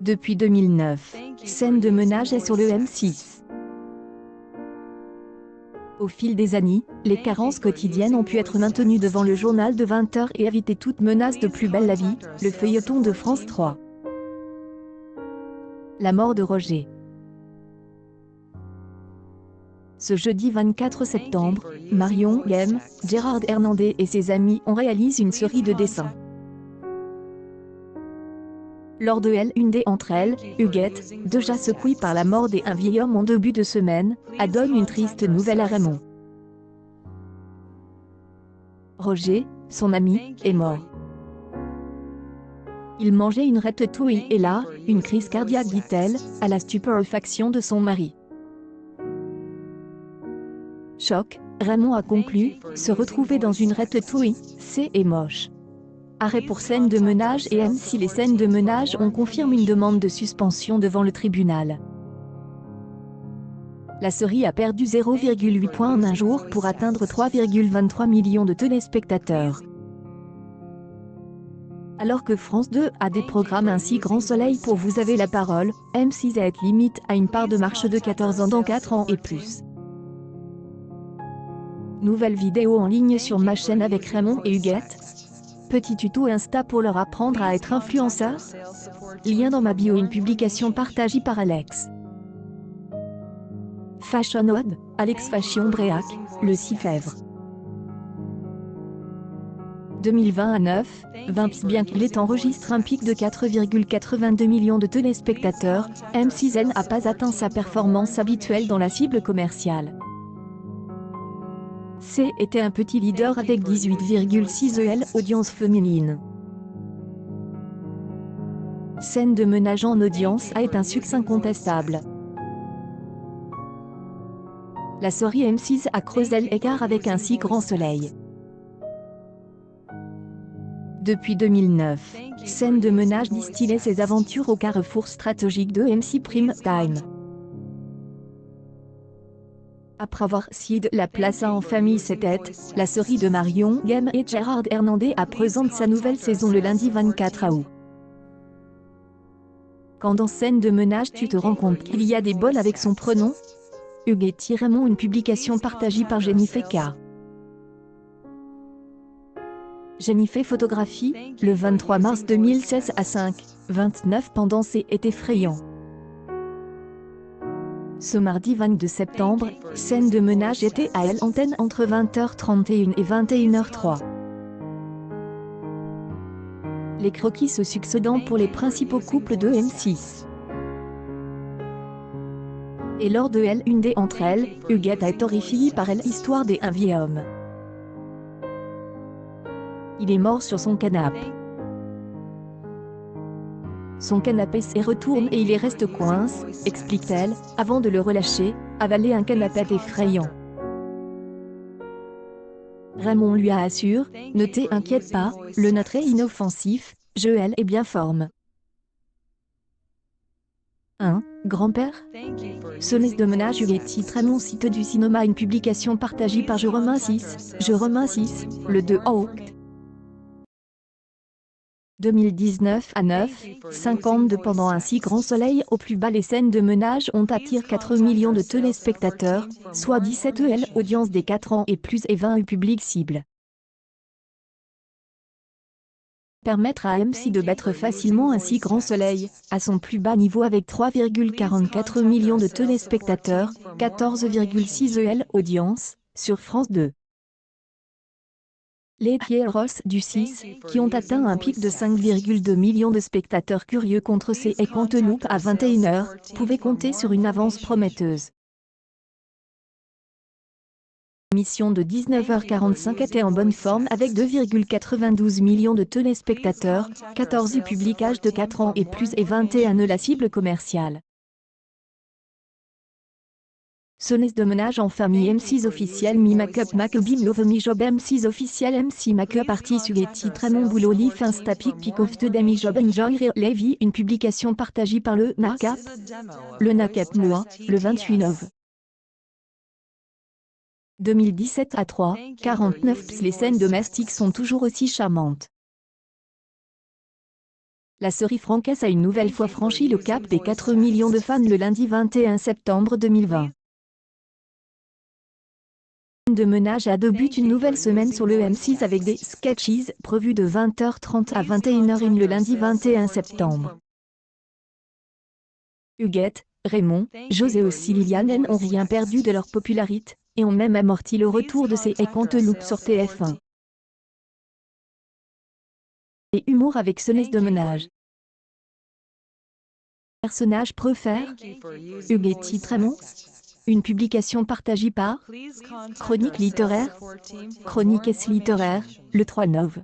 Depuis 2009, scène de ménage est sur le M6. Au fil des années, les carences quotidiennes ont pu être maintenues devant le journal de 20 h et éviter toute menace de Plus belle la vie, le feuilleton de France 3. La mort de Roger. Ce jeudi 24 septembre, Marion Game, Gérard Hernandez et ses amis ont réalisé une série de dessins. Lors de elle, une d'entre elles, Huguette, déjà secouée par la mort d'un vieil homme en début de semaine, donne une triste nouvelle à Raymond. Roger, son ami, est mort. Il mangeait une ratatouille et là, une crise cardiaque, dit-elle, à la stupéfaction de son mari. Choc, Raymond a conclu, se retrouver dans une ratatouille, c'est moche. Arrêt pour scène de ménage et même si les scènes de ménage ont confirmé une demande de suspension devant le tribunal. La série a perdu 0,8 points en un jour pour atteindre 3,23 millions de téléspectateurs. Alors que France 2 a des programmes ainsi Grand Soleil pour Vous avez la parole, M6 est limite à une part de marche de 14 ans dans 4 ans et plus. Nouvelle vidéo en ligne sur ma chaîne avec Raymond et Huguette. Petit tuto Insta pour leur apprendre à être influenceur. Lien dans ma bio, une publication partagée par Alex. Fashion Web, Alex Fashion Bréac, Le Cifèvre. 2020 à 9, 20 bien qu'il ait enregistré un pic de 4,82 millions de téléspectateurs, M6 n'a pas atteint sa performance habituelle dans la cible commerciale. C était un petit leader avec 18,6 EL audience féminine. Scène de ménage en audience a été un succès incontestable. La série M6 a creusé l'écart avec un si Grand Soleil. Depuis 2009, scène de ménage distillait ses aventures au carrefour stratégique de M6 Prime Time. Après avoir cédé la place à En famille c'est tête, la série de Marion Game et Gérard Hernandez a présente sa nouvelle saison le lundi 24 août. Quand dans scène de ménage tu te rends compte qu'il y a des bols avec son prénom, Huguette Raymond, une publication partagée par Jennifer K. Jennifer photographie, le 23 mars 2016 à 5h29 pendant c'est effrayant. Ce mardi 22 septembre, scène de ménage était à l'antenne entre 20h31 et 21h03. Les croquis se succédant pour les principaux couples de M6. Et lors de elle, une d'entre elles, Huguette est horrifiée par l'histoire d'un vieil homme. Il est mort sur son canapé. Son canapé se retourne et il y reste coince, explique-t-elle, avant de le relâcher, avaler un canapé effrayant. Raymond lui assure, ne t'inquiète pas, le nôtre est inoffensif, Joël est bien forme. Grand-père. Scène de ménage Huguette Raymond site du cinéma, une publication partagée par Jérôme 6, le 2 août. 2019 à 9h52 pendant un si Grand Soleil au plus bas, les scènes de ménage ont attiré 4 millions de téléspectateurs, soit 17 EL audience des 4 ans et plus et 20 public cible. Permettre à M6 de battre facilement un si Grand Soleil, à son plus bas niveau avec 3,44 millions de téléspectateurs, 14,6 EL audience, sur France 2. Les Pierros du 6, qui ont atteint un pic de 5,2 millions de spectateurs curieux contre ces et Canteloup à 21h, pouvaient compter sur une avance prometteuse. L'émission de 19h45 était en bonne forme avec 2,92 millions de téléspectateurs, 14 publics âge de 4 ans et plus et 21 la cible commerciale. Scène de ménage en famille M6 officiel Mi Make-up Make-Bim Love Mi Job M6 officiel MC Make-up Artist Huguette Raymond Boulot Leaf Insta Pic of the Demi Job Enjoy Levy, une publication partagée par le NACAP. Le NACAP Moi, le 28 9. 2017 à 3h49 les scènes domestiques sont toujours aussi charmantes. La série Francaise a une nouvelle fois franchi le cap des 4 millions de fans le lundi 21 septembre 2020. De Ménage a débuté une nouvelle semaine sur le M6 avec des sketches prévus de 20h30 à 21h01 le lundi 21 septembre. Huguette, Raymond, José aussi Liliane n'ont rien perdu de leur popularité, et ont même amorti le retour de ces Canteloupe sur TF1. Et humour avec Sunnis de Ménage. Personnage préfère Huguette Raymond. Une publication partagée par Chronique littéraire, Chronique littéraire, le 3 nov.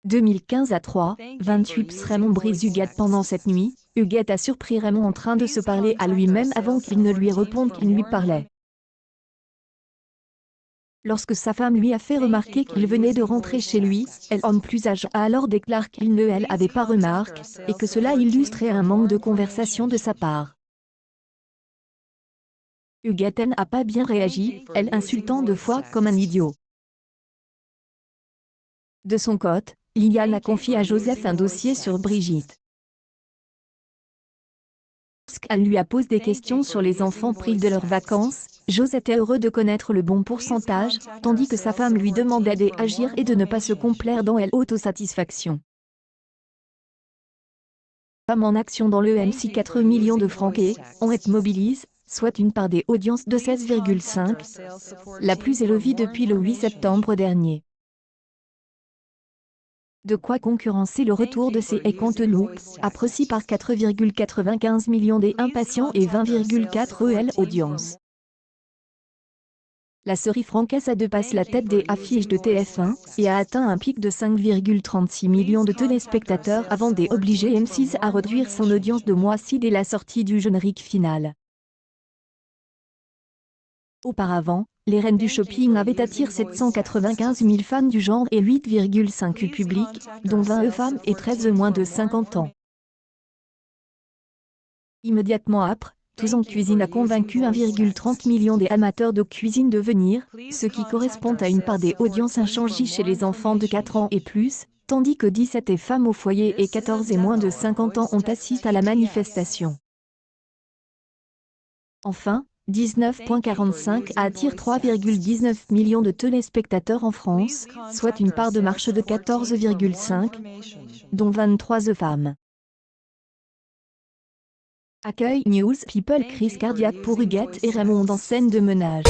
2015 à 3:28 Raymond brise Huguette pendant cette nuit. Huguette a surpris Raymond en train de se parler à lui-même avant qu'il ne lui réponde qu'il lui parlait. Lorsque sa femme lui a fait remarquer qu'il venait de rentrer chez lui, elle, homme plus âgé, a alors déclaré qu'il ne elle avait pas remarqué, et que cela illustrait un manque de conversation de sa part. Huguette n'a pas bien réagi, elle insultant deux fois comme un idiot. De son côté, Liliane a confié à Joseph un dossier sur Brigitte. Lorsqu'elle lui a posé des questions sur les enfants pris de leurs vacances, Joseph était heureux de connaître le bon pourcentage, tandis que sa femme lui demandait d'agir et de ne pas se complaire dans l'autosatisfaction. Femmes en action dans le M6 4 millions de Franquais, on est mobilise, soit une part des audiences de 16,5, la plus élevée depuis le 8 septembre dernier. De quoi concurrencer le retour de ces Canteloupe, apprécié par 4,95 millions des impatients et 20,4 EL audience. La série Francaise a dépassé la tête des affiches de TF1 et a atteint un pic de 5,36 millions de téléspectateurs avant d'obliger M6 à réduire son audience de moitié dès la sortie du générique final. Auparavant, les reines du shopping avaient attiré 795 000 fans du genre et 8,5 U public, dont 20 femmes et 13 moins de 50 ans. Immédiatement après, Tous en cuisine a convaincu 1,30 million des amateurs de cuisine de venir, ce qui correspond à une part des audiences inchangée chez les enfants de 4 ans et plus, tandis que 17 femmes au foyer et 14 et moins de 50 ans ont assisté à la manifestation. Enfin, 19.45 attire 3,19 millions de téléspectateurs en France, soit une part de marché de 14,5, dont 23 femmes. Accueil News People crise cardiaque pour Huguette et Raymond en scène de Ménage.